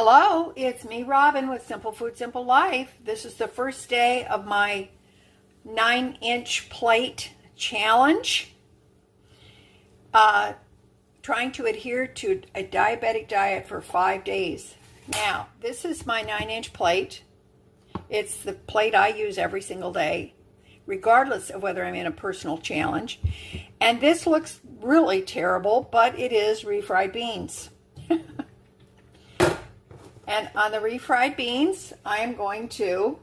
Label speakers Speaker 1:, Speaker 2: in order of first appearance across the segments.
Speaker 1: Hello, it's me, Robin, with Simple Food, Simple Life. This is the first day of my 9-inch plate challenge. Trying to adhere to a diabetic diet for 5 days. Now, this is my 9-inch plate. It's the plate I use every single day, regardless of whether I'm in a personal challenge. And this looks really terrible, but it is refried beans. And on the refried beans, I am going to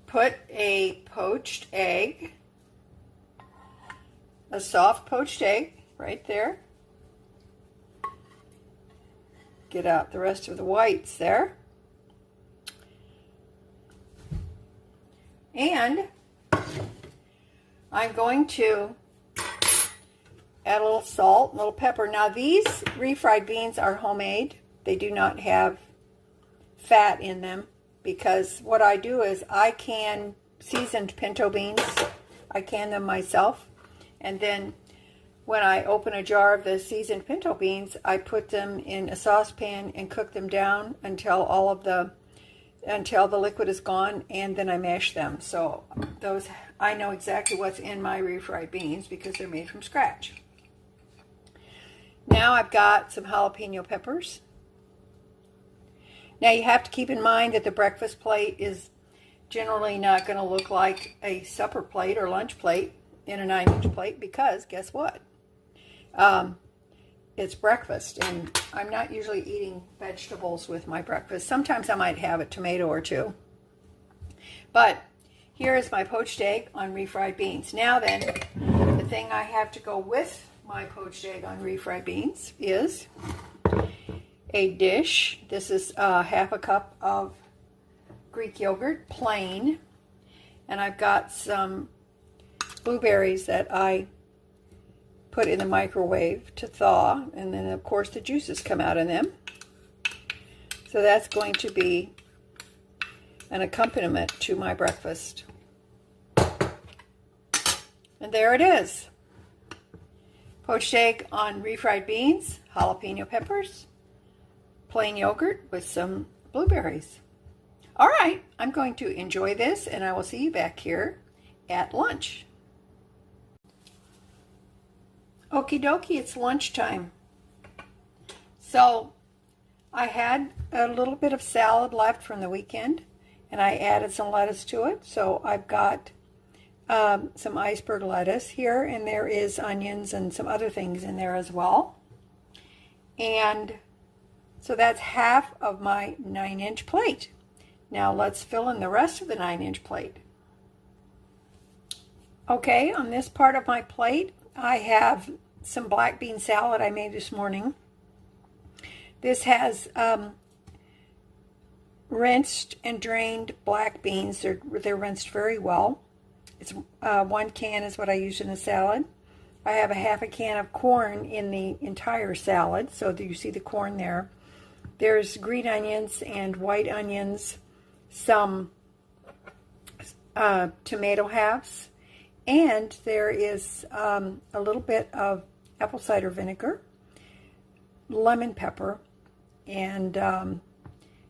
Speaker 1: put a poached egg, a soft poached egg right there. Get out the rest of the whites there. And I'm going to add a little salt, a little pepper. Now these refried beans are homemade. They do not have fat in them because what I do is I can seasoned pinto beans. I can them myself. And then when I open a jar of the seasoned pinto beans, I put them in a saucepan and cook them down until until the liquid is gone, and then I mash them. So those, I know exactly what's in my refried beans because they're made from scratch. Now I've got some jalapeno peppers. Now you have to keep in mind that the breakfast plate is generally not going to look like a supper plate or lunch plate in a 9-inch plate because guess what? It's breakfast, and I'm not usually eating vegetables with my breakfast. Sometimes I might have a tomato or two. But here is my poached egg on refried beans. Now then, the thing I have to go with my poached egg on refried beans is a dish. This is half a cup of Greek yogurt, plain. And I've got some blueberries that I put in the microwave to thaw, and then of course the juices come out in them. So that's going to be an accompaniment to my breakfast. And there it is. Poached egg on refried beans, jalapeno peppers, plain yogurt with some blueberries. All right, I'm going to enjoy this, and I will see you back here at lunch. Okie dokie, it's lunchtime. So I had a little bit of salad left from the weekend, and I added some lettuce to it. So I've got some iceberg lettuce here, and there is onions and some other things in there as well. And so that's half of my 9-inch plate. Now let's fill in the rest of the 9-inch plate. Okay, on this part of my plate, I have some black bean salad I made this morning. This has rinsed and drained black beans. They're rinsed very well. It's 1 can is what I use in the salad. I have a half a can of corn in the entire salad, so you see the corn there. There's green onions and white onions, some tomato halves, and there is a little bit of apple cider vinegar, lemon pepper, and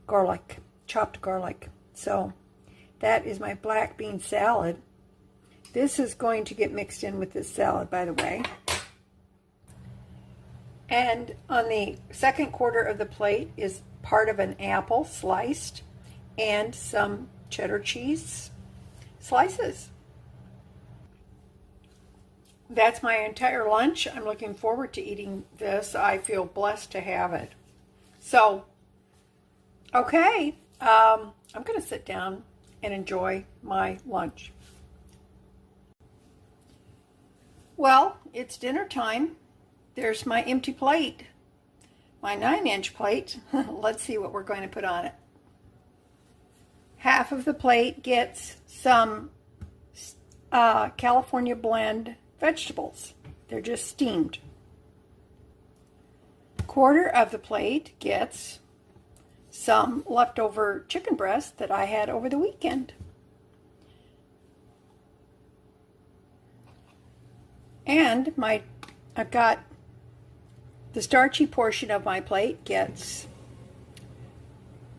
Speaker 1: garlic, chopped garlic. So that is my black bean salad. This is going to get mixed in with this salad, by the way. And on the second quarter of the plate is part of an apple sliced and some cheddar cheese slices. That's my entire lunch. I'm looking forward to eating this. I feel blessed to have it. So, okay, I'm going to sit down and enjoy my lunch. Well, it's dinner time. There's my empty plate, my 9-inch plate. Let's see what we're going to put on it. Half of the plate gets some California blend vegetables. They're just steamed. Quarter of the plate gets some leftover chicken breast that I had over the weekend. And I've got The starchy portion of my plate gets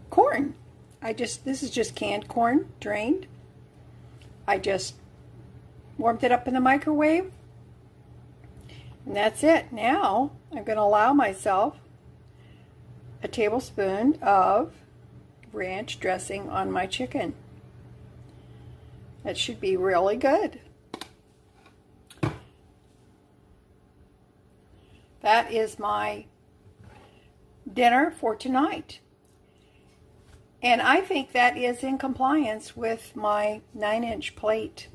Speaker 1: corn. This is just canned corn, drained. I just warmed it up in the microwave. And that's it. Now I'm going to allow myself a tablespoon of ranch dressing on my chicken. That should be really good. That is my dinner for tonight. And I think that is in compliance with my 9-inch plate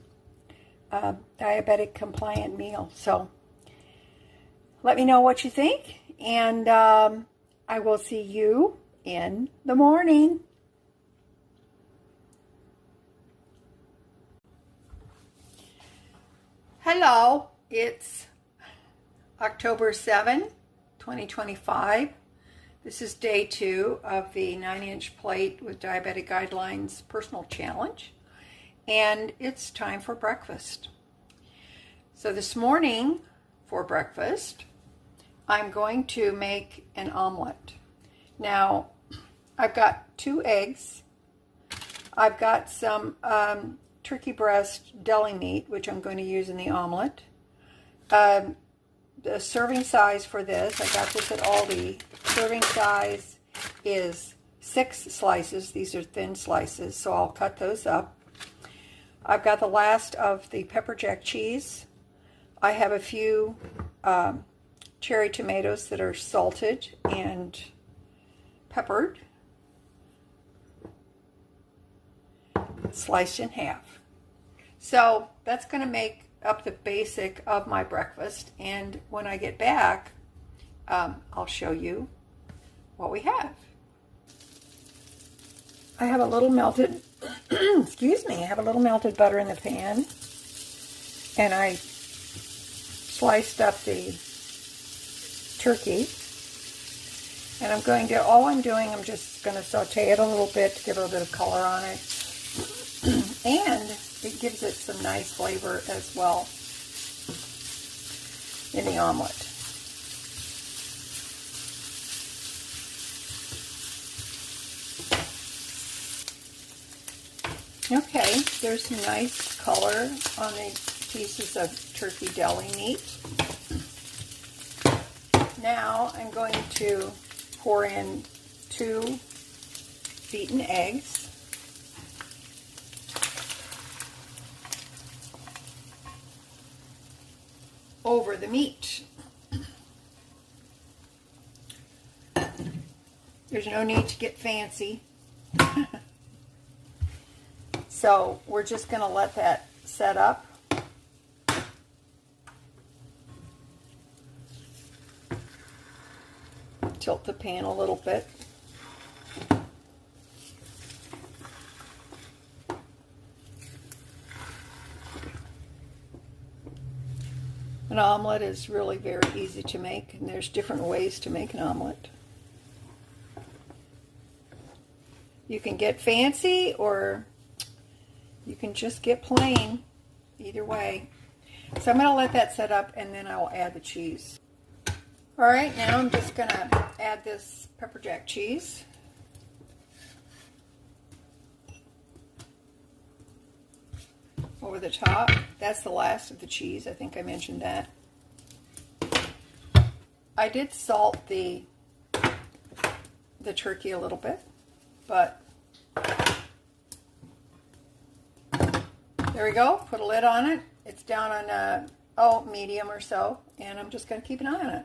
Speaker 1: diabetic compliant meal. So let me know what you think, and I will see you in the morning. Hello, it's October 7, 2025. This is day 2 of the 9-inch plate with diabetic guidelines personal challenge, and it's time for breakfast. So this morning for breakfast, I'm going to make an omelet. Now, I've got 2 eggs. I've got some turkey breast deli meat, which I'm going to use in the omelet. The serving size for this, I got this at Aldi. Serving size is 6 slices. These are thin slices, so I'll cut those up. I've got the last of the pepper jack cheese. I have a few cherry tomatoes that are salted and peppered, sliced in half. So that's going to make up the basic of my breakfast, and when I get back, I'll show you what we have. I have a little melted, excuse me, I have a little melted butter in the pan, and I sliced up the turkey, and I'm just going to saute it a little bit to give it a bit of color on it, and it gives it some nice flavor as well in the omelet. Okay, there's some nice color on the pieces of turkey deli meat. Now I'm going to pour in 2 beaten eggs. Over the meat. There's no need to get fancy. So we're just going to let that set up. Tilt the pan a little bit. An omelet is really very easy to make, and there's different ways to make an omelet. You can get fancy, or you can just get plain. Either way. So I'm going to let that set up, and then I will add the cheese. All right, now I'm just going to add this pepper jack cheese. Over the top. That's the last of the cheese. I think I mentioned that. I did salt the turkey a little bit, but there we go. Put a lid on it. It's down on medium or so, and I'm just going to keep an eye on it.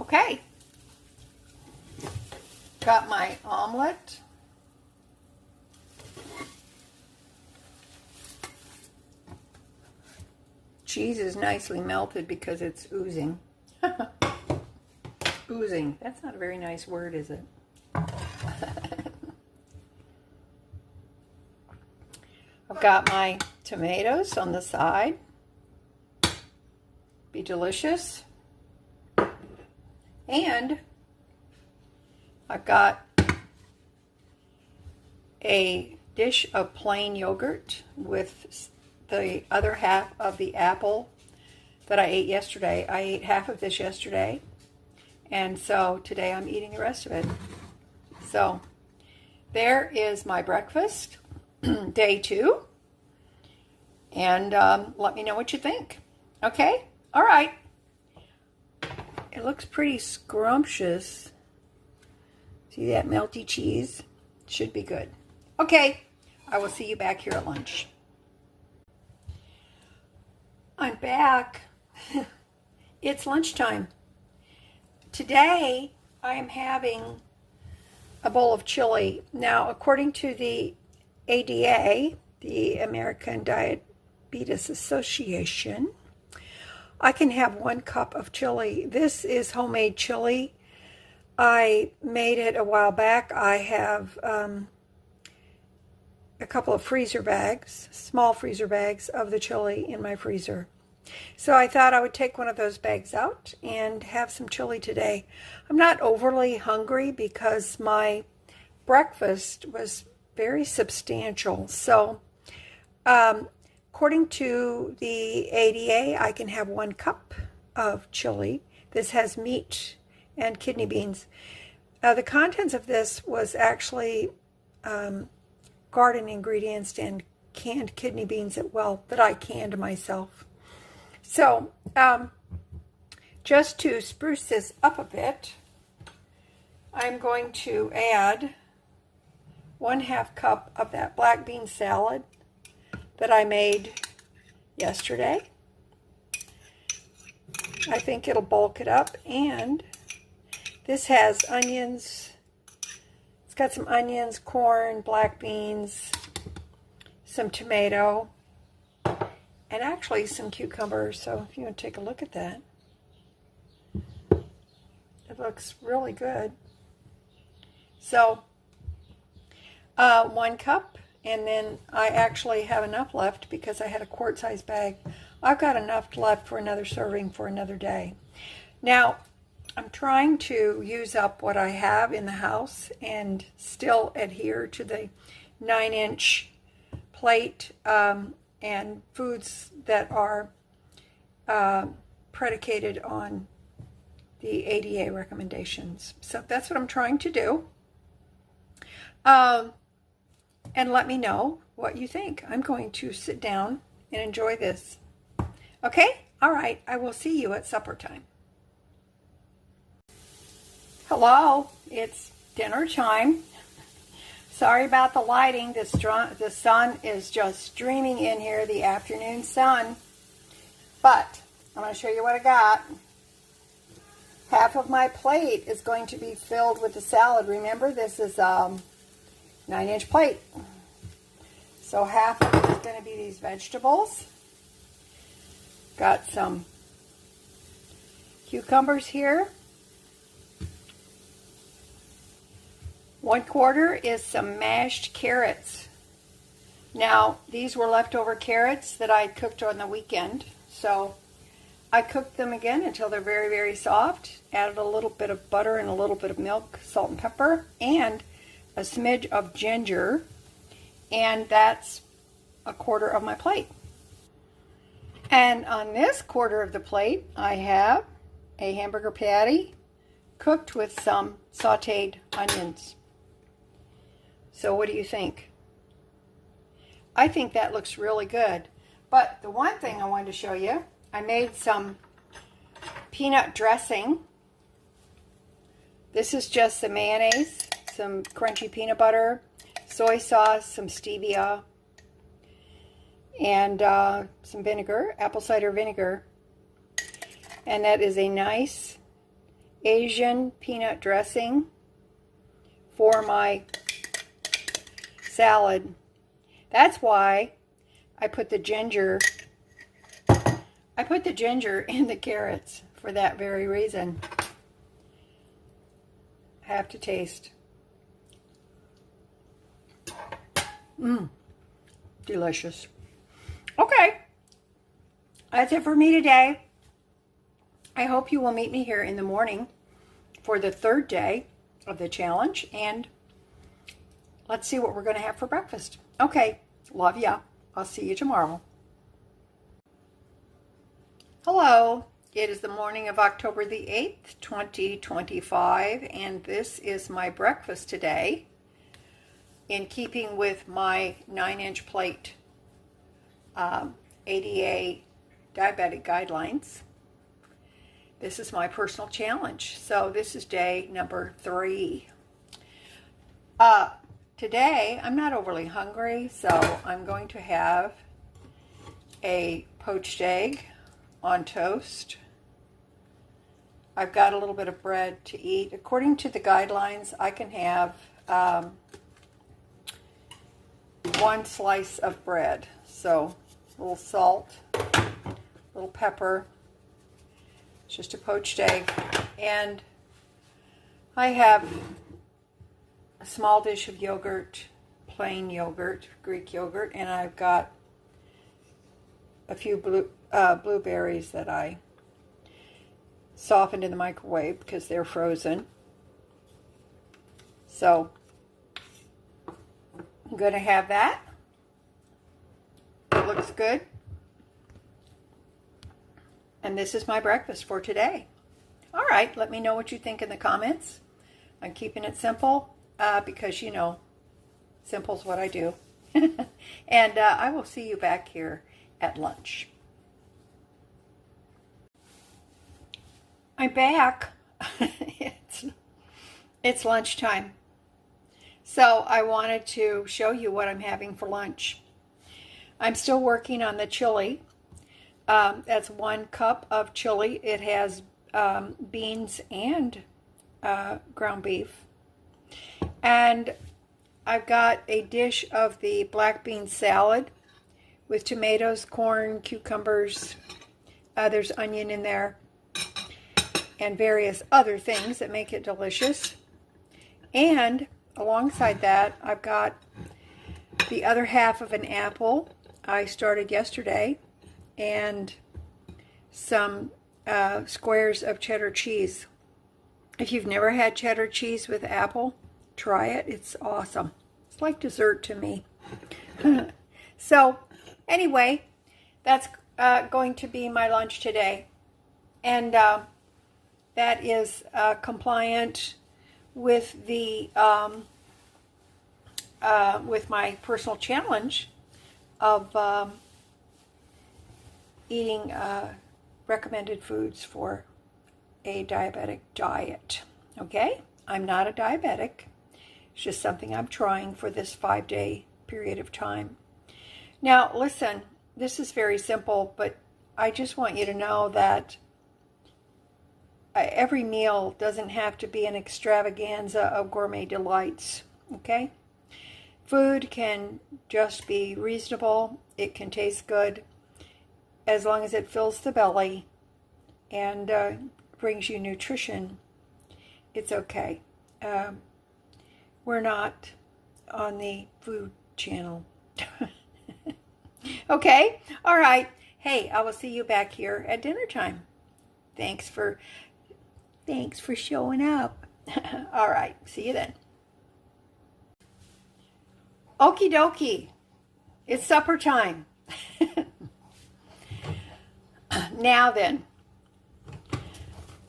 Speaker 1: Okay. Got my omelet. Cheese is nicely melted because it's oozing. Oozing. That's not a very nice word, is it? I've got my tomatoes on the side. Be delicious. And I've got a dish of plain yogurt with the other half of the apple that I ate yesterday. I ate half of this yesterday, and so today I'm eating the rest of it. So there is my breakfast, day 2, and let me know what you think. Okay? All right. It looks pretty scrumptious. See that melty cheese? Should be good. Okay, I will see you back here at lunch. I'm back. It's lunchtime. Today, I am having a bowl of chili. Now, according to the ADA, the American Diabetes Association, I can have 1 cup of chili. This is homemade chili. I made it a while back. I have a couple of freezer bags, small freezer bags of the chili in my freezer. So I thought I would take one of those bags out and have some chili today. I'm not overly hungry because my breakfast was very substantial. So according to the ADA, I can have 1 cup of chili. This has meat and kidney beans. The contents of this was actually garden ingredients and canned kidney beans that I canned myself. So just to spruce this up a bit, I'm going to add 1/2 cup of that black bean salad that I made yesterday. I think it'll bulk it up, and this has onions. It's got some onions, corn, black beans, some tomato, and actually some cucumbers. So if you want to take a look at that, it looks really good. So 1 cup, and then I actually have enough left because I had a quart-size bag. I've got enough left for another serving for another day. Now, I'm trying to use up what I have in the house and still adhere to the 9-inch plate and foods that are predicated on the ADA recommendations. So that's what I'm trying to do. And let me know what you think. I'm going to sit down and enjoy this. Okay? All right. I will see you at supper time. Hello. It's dinner time. Sorry about the lighting. The sun is just streaming in here, the afternoon sun. But I'm going to show you what I got. Half of my plate is going to be filled with the salad. Remember, this is a 9-inch plate. So half of it is going to be these vegetables. Got some cucumbers here. 1/4 is some mashed carrots. Now, these were leftover carrots that I cooked on the weekend. So I cooked them again until they're very, very soft. Added a little bit of butter and a little bit of milk, salt and pepper, and a smidge of ginger. And that's 1/4 of my plate. And on this 1/4 of the plate, I have a hamburger patty cooked with some sauteed onions. So what do you think? I think that looks really good. But the one thing I wanted to show you, I made some peanut dressing. This is just some mayonnaise, some crunchy peanut butter, soy sauce, some stevia, and some vinegar, apple cider vinegar. And that is a nice Asian peanut dressing for my salad. That's why I put the ginger. I put the ginger in the carrots for that very reason. Have to taste. Delicious. Okay, that's it for me today. I hope you will meet me here in the morning for the third day of the challenge, and let's see what we're going to have for breakfast. Okay, love ya. I'll see you tomorrow. Hello, it is the morning of October the 8th, 2025, and this is my breakfast today, in keeping with my 9-inch plate ADA diabetic guidelines. This is my personal challenge. So this is day number 3. Today, I'm not overly hungry, so I'm going to have a poached egg on toast. I've got a little bit of bread to eat. According to the guidelines, I can have 1 slice of bread. So a little salt, a little pepper. It's just a poached egg. And I have a small dish of yogurt, plain yogurt, Greek yogurt, and I've got a few blueberries that I softened in the microwave because they're frozen. So I'm going to have that. It looks good. And this is my breakfast for today. All right, let me know what you think in the comments. I'm keeping it simple because, you know, simple's what I do. And I will see you back here at lunch. I'm back. It's lunchtime. So I wanted to show you what I'm having for lunch. I'm still working on the chili. That's 1 cup of chili. It has beans and ground beef. And I've got a dish of the black bean salad with tomatoes, corn, cucumbers. There's onion in there and various other things that make it delicious. And alongside that, I've got the other half of an apple. I started yesterday, and some squares of cheddar cheese. If you've never had cheddar cheese with apple, try it. It's awesome. It's like dessert to me. So anyway, that's going to be my lunch today. And that is compliant with the with my personal challenge of eating recommended foods for a diabetic diet. Okay? I'm not a diabetic. It's just something I'm trying for this 5-day period of time. Now, listen, this is very simple, but I just want you to know that every meal doesn't have to be an extravaganza of gourmet delights. Okay? Food can just be reasonable. It can taste good as long as it fills the belly and brings you nutrition. It's okay. We're not on the food channel. Okay? All right. Hey, I will see you back here at dinner time. Thanks for showing up. All right. See you then. Okie dokie. It's supper time. Now then,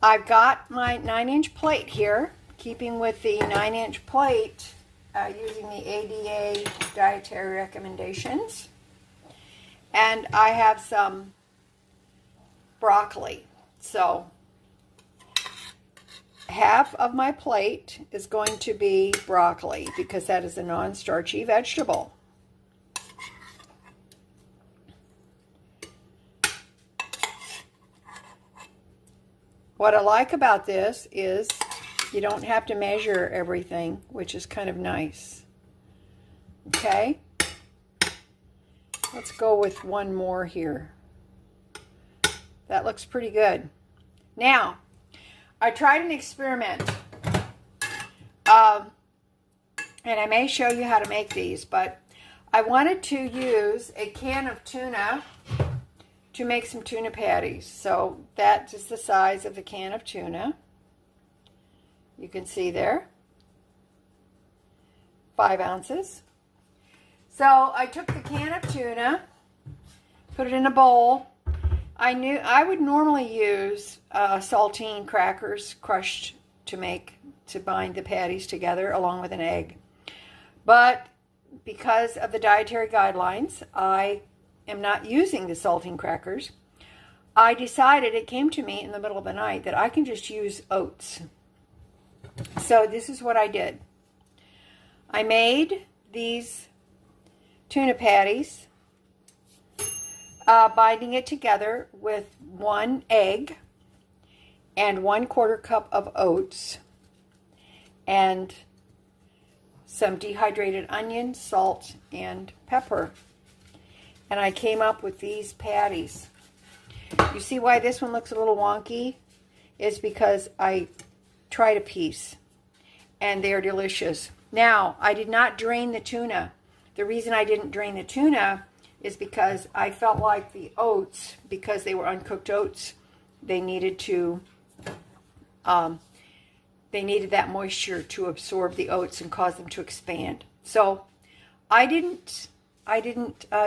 Speaker 1: I've got my 9-inch plate here, keeping with the 9-inch plate, using the ADA dietary recommendations. And I have some broccoli. So half of my plate is going to be broccoli because that is a non-starchy vegetable. What I like about this is you don't have to measure everything, which is kind of nice. Okay? Let's go with one more here. That looks pretty good. Now, I tried an experiment. And I may show you how to make these, but I wanted to use a can of tuna to make some tuna patties. So that's just the size of the can of tuna. You can see there. 5 ounces. So I took the can of tuna, put it in a bowl. I knew I would normally use saltine crackers crushed to bind the patties together along with an egg. But because of the dietary guidelines, I am not using the saltine crackers. I decided, it came to me in the middle of the night, that I can just use oats. So this is what I did. I made these tuna patties, binding it together with 1 egg and 1/4 cup of oats and some dehydrated onion, salt, and pepper. And I came up with these patties. You see why this one looks a little wonky? Is because I tried a piece, and they're delicious. Now, I did not drain the tuna. The reason I didn't drain the tuna is because I felt like the oats, because they were uncooked oats, they needed that moisture to absorb the oats and cause them to expand. So I didn't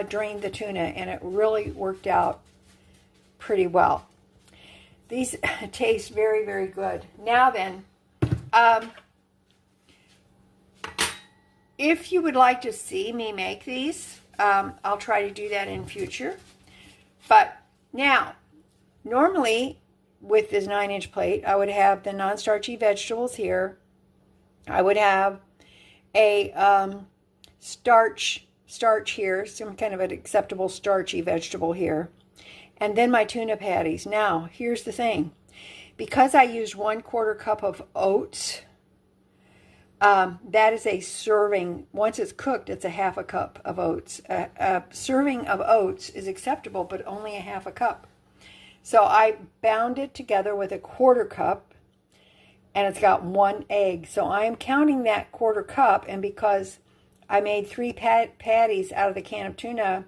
Speaker 1: drain the tuna, and it really worked out pretty well. These taste very, very good. Now then, if you would like to see me make these, I'll try to do that in future. But now, normally with this 9-inch plate, I would have the non-starchy vegetables here. I would have a starch here, some kind of an acceptable starchy vegetable here. And then my tuna patties. Now, here's the thing. Because I used 1/4 cup of oats, that is a serving. Once it's cooked, it's a 1/2 cup of oats. A serving of oats is acceptable, but only a 1/2 cup. So I bound it together with a 1/4 cup, and it's got 1 egg. So I am counting that 1/4 cup, and because I made 3 patties out of the can of tuna,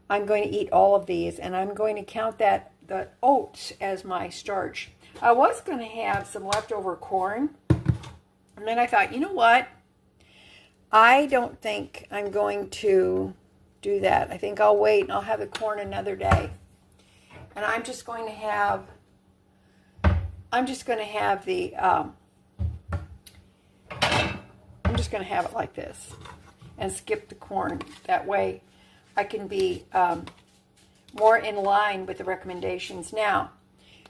Speaker 1: I'm going to eat all of these, and I'm going to count the oats as my starch. I was going to have some leftover corn, and then I thought, you know what? I don't think I'm going to do that. I think I'll wait, and I'll have the corn another day. And I'm just going to have the I'm just going to have it like this and skip the corn. That way I can be more in line with the recommendations. Now,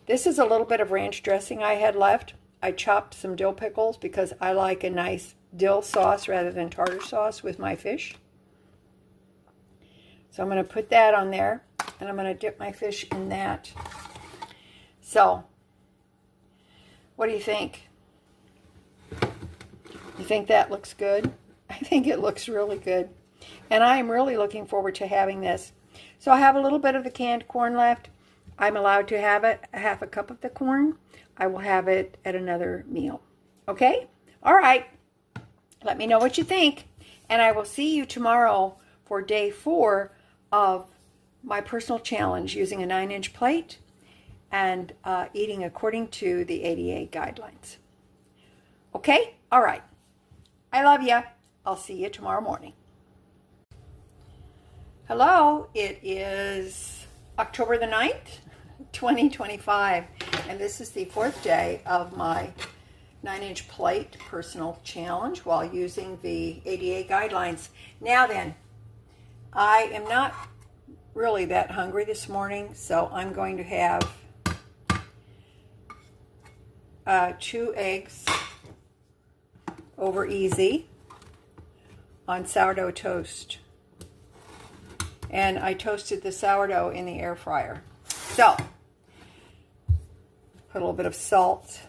Speaker 1: this is a little bit of ranch dressing I had left. I chopped some dill pickles because I like a nice dill sauce rather than tartar sauce with my fish. So I'm going to put that on there, and I'm going to dip my fish in that. So, what do you think? You think that looks good? I think it looks really good. And I am really looking forward to having this. So I have a little bit of the canned corn left. I'm allowed to have it, a 1/2 cup of the corn. I will have it at another meal. Okay? All right. Let me know what you think. And I will see you tomorrow for day 4 of my personal challenge using a 9-inch plate and eating according to the ADA guidelines. Okay? All right. I love you. I'll see you tomorrow morning. Hello. It is October the 9th, 2025, and this is the 4th day of my 9-inch plate personal challenge while using the ADA guidelines. Now then, I am not really that hungry this morning, so I'm going to have 2 eggs over easy on sourdough toast. And I toasted the sourdough in the air fryer. So, Put a little bit of salt,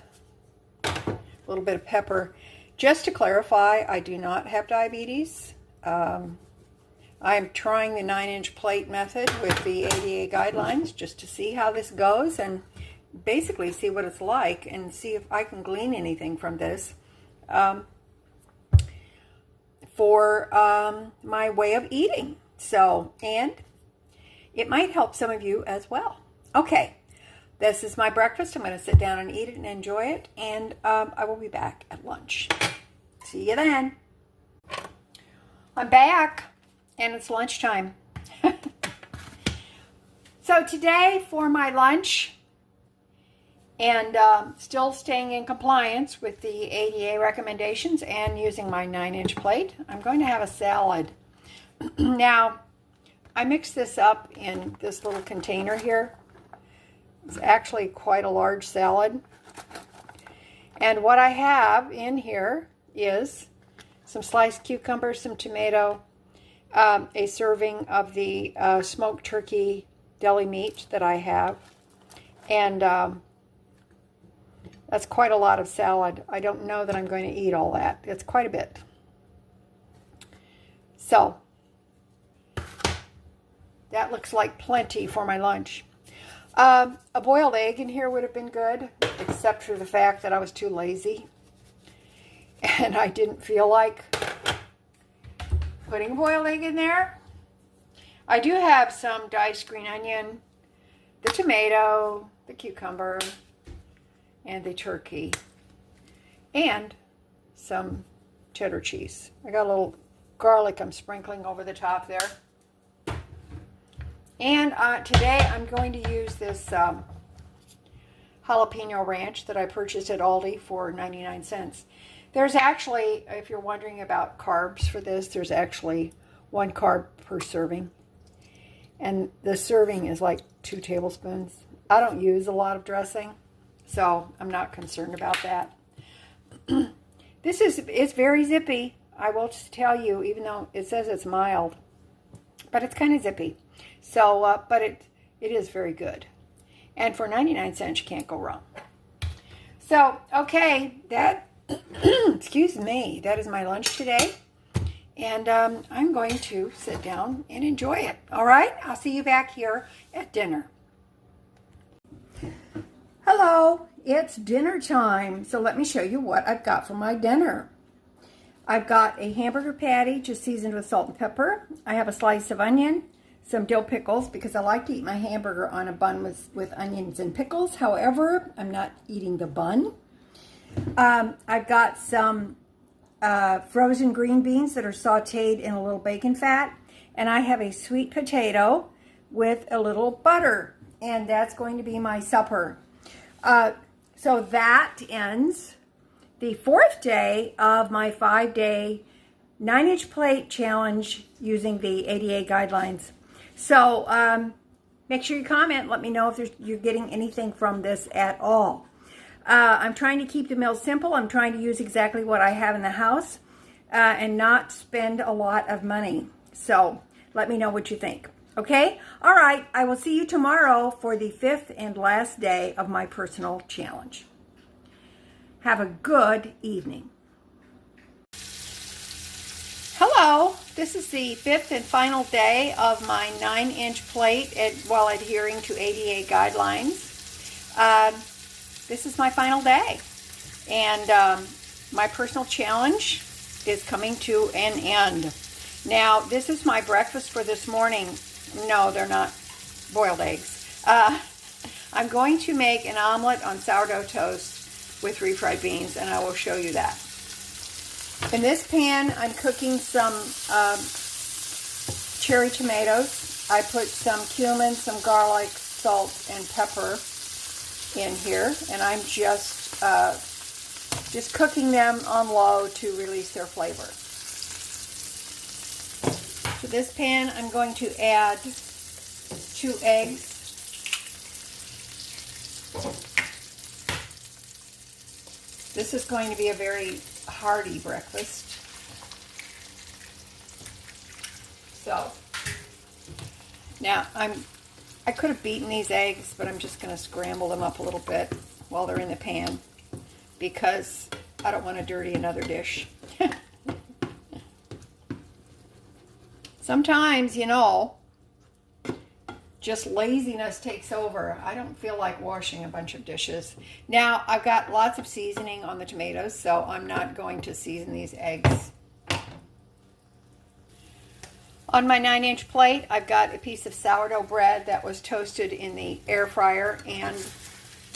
Speaker 1: a little bit of pepper. Just to clarify, I do not have diabetes. I'm trying the 9-inch plate method with the ADA guidelines just to see how this goes and basically see what it's like and see if I can glean anything from this for my way of eating. So, and it might help some of you as well. Okay. This is my breakfast. I'm going to sit down and eat it and enjoy it. And I will be back at lunch. See you then. I'm back. And it's lunchtime. So today for my lunch, and still staying in compliance with the ADA recommendations and using my 9-inch plate, I'm going to have a salad. Now, I mixed this up in this little container here. It's actually quite a large salad. And what I have in here is some sliced cucumbers, some tomato, a serving of the smoked turkey deli meat that I have. And that's quite a lot of salad. I don't know that I'm going to eat all that. It's quite a bit. So, that looks like plenty for my lunch. A boiled egg in here would have been good, except for the fact that I was too lazy. And I didn't feel like putting a boiled egg in there. I do have some diced green onion, the tomato, the cucumber, and the turkey, and some cheddar cheese. I got a little garlic I'm sprinkling over the top there. And today I'm going to use this jalapeno ranch that I purchased at Aldi for 99 cents. There's actually, if you're wondering about carbs for this, there's actually 1 carb per serving. And the serving is like 2 tablespoons. I don't use a lot of dressing, so I'm not concerned about that. It's very zippy, I will just tell you, even though it says it's mild. But it's kind of zippy. So, but it is very good. And for 99 cents, you can't go wrong. So, okay, that, excuse me, that is my lunch today. And I'm going to sit down and enjoy it. All right? I'll see you back here at dinner. Hello, it's dinner time. So let me show you what I've got for my dinner. I've got a hamburger patty just seasoned with salt and pepper. I have a slice of onion, some dill pickles, because I like to eat my hamburger on a bun with onions and pickles. However, I'm not eating the bun. I've got some frozen green beans that are sauteed in a little bacon fat. And I have a sweet potato with a little butter. And that's going to be my supper. So that ends the 4th day of my 5-day 9-inch plate challenge using the ADA guidelines. So make sure you comment. Let me know if you're getting anything from this at all. I'm trying to keep the meals simple. I'm trying to use exactly what I have in the house and not spend a lot of money. So let me know what you think. Okay? All right. I will see you tomorrow for the 5th and last day of my personal challenge. Have a good evening. Hello. This is the 5th and final day of my 9-inch plate while adhering to ADA guidelines. This is my final day. And my personal challenge is coming to an end. Now, this is my breakfast for this morning. No, they're not boiled eggs. I'm going to make an omelet on sourdough toast with refried beans, and I will show you that. In this pan, I'm cooking some cherry tomatoes. I put some cumin, some garlic, salt, and pepper in here, and I'm just cooking them on low to release their flavor. To this pan, I'm going to add 2 eggs. This is going to be a very hearty breakfast. So, now I could have beaten these eggs, but I'm just going to scramble them up a little bit while they're in the pan because I don't want to dirty another dish. Sometimes, you know, just laziness takes over. I don't feel like washing a bunch of dishes. Now, I've got lots of seasoning on the tomatoes, so I'm not going to season these eggs. On my 9-inch plate, I've got a piece of sourdough bread that was toasted in the air fryer, and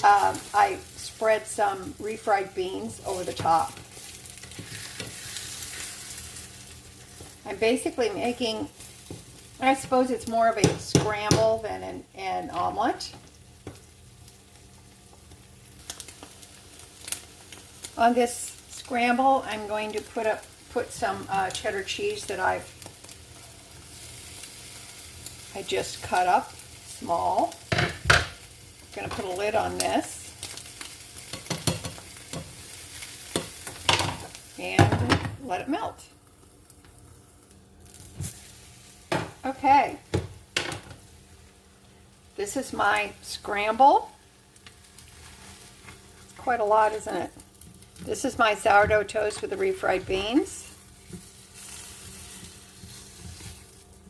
Speaker 1: I spread some refried beans over the top. I'm basically making, I suppose it's more of a scramble than an omelet. On this scramble, I'm going to put some cheddar cheese that I just cut up small. I'm going to put a lid on this and let it melt. Okay, this is my scramble. It's quite a lot, isn't it? This is my sourdough toast with the refried beans.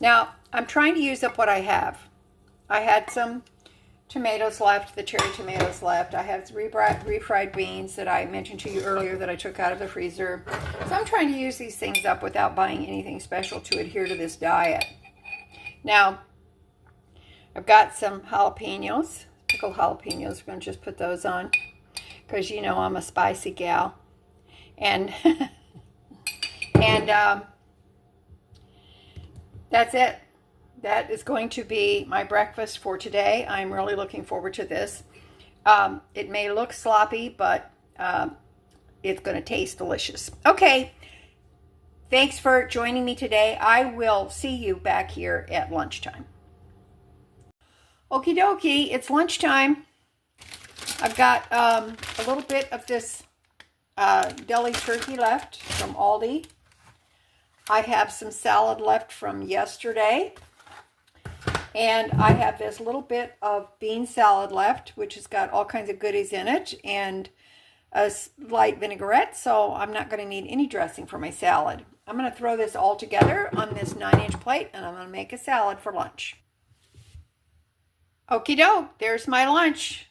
Speaker 1: Now, I'm trying to use up what I have. I had some tomatoes left, the cherry tomatoes left. I have refried beans that I mentioned to you earlier that I took out of the freezer. So I'm trying to use these things up without buying anything special to adhere to this diet. Now, I've got some jalapenos, pickled jalapenos. We're going to just put those on because you know I'm a spicy gal. And that's it. That is going to be my breakfast for today. I'm really looking forward to this. It may look sloppy, but it's going to taste delicious. Okay. Thanks for joining me today. I will see you back here at lunchtime. Okie dokie, it's lunchtime. I've got a little bit of this deli turkey left from Aldi. I have some salad left from yesterday. And I have this little bit of bean salad left, which has got all kinds of goodies in it, and a light vinaigrette, so I'm not going to need any dressing for my salad. I'm going to throw this all together on this 9-inch plate, and I'm going to make a salad for lunch. Okie doke, there's my lunch.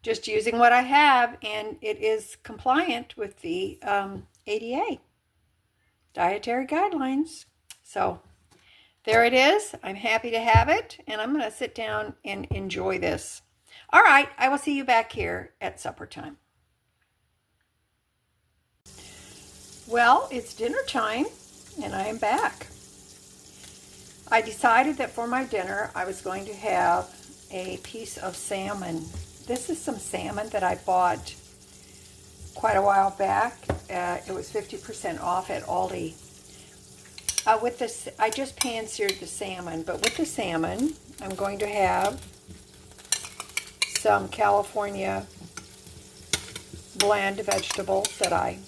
Speaker 1: Just using what I have, and it is compliant with the ADA, dietary guidelines. So there it is. I'm happy to have it, and I'm going to sit down and enjoy this. All right, I will see you back here at supper time. Well, it's dinner time, and I am back. I decided that for my dinner, I was going to have a piece of salmon. This is some salmon that I bought quite a while back. It was 50% off at Aldi. With this, I just pan-seared the salmon, but with the salmon, I'm going to have some California blend vegetables that I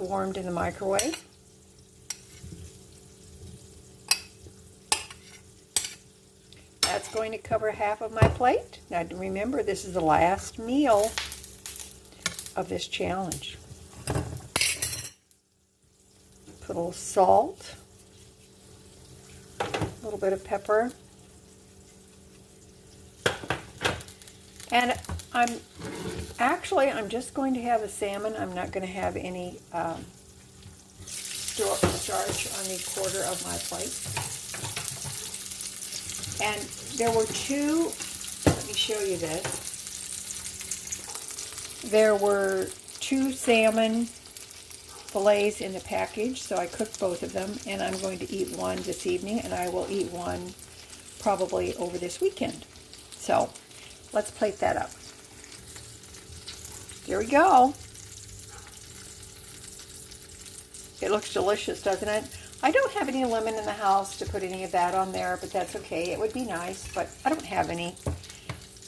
Speaker 1: warmed in the microwave. That's going to cover half of my plate. Now remember, this is the last meal of this challenge. Put a little salt, a little bit of pepper, and I'm just going to have the salmon. I'm not going to have any starch on the quarter of my plate. And there were two, let me show you this. There were 2 salmon fillets in the package, so I cooked both of them, and I'm going to eat one this evening, and I will eat one probably over this weekend. So let's plate that up. Here we go. It looks delicious, doesn't it? I don't have any lemon in the house to put any of that on there, but that's okay. It would be nice, but I don't have any.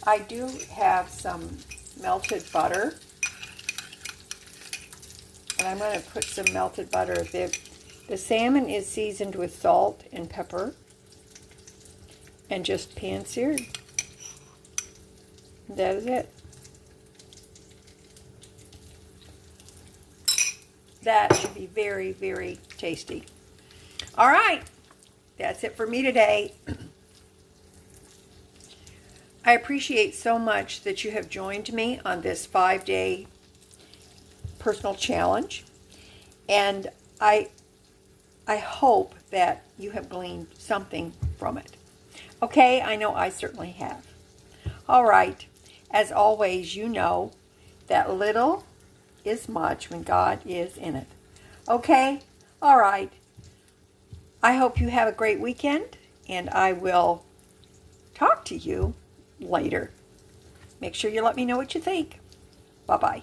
Speaker 1: I do have some melted butter. And I'm going to put some melted butter. The salmon is seasoned with salt and pepper and just pan-seared. That is it. That should be very, very tasty. All right. That's it for me today. I appreciate so much that you have joined me on this 5-day personal challenge. And I hope that you have gleaned something from it. Okay, I know I certainly have. All right. As always, you know that little is much when God is in it. Okay? All right. I hope you have a great weekend, and I will talk to you later. Make sure you let me know what you think. Bye-bye.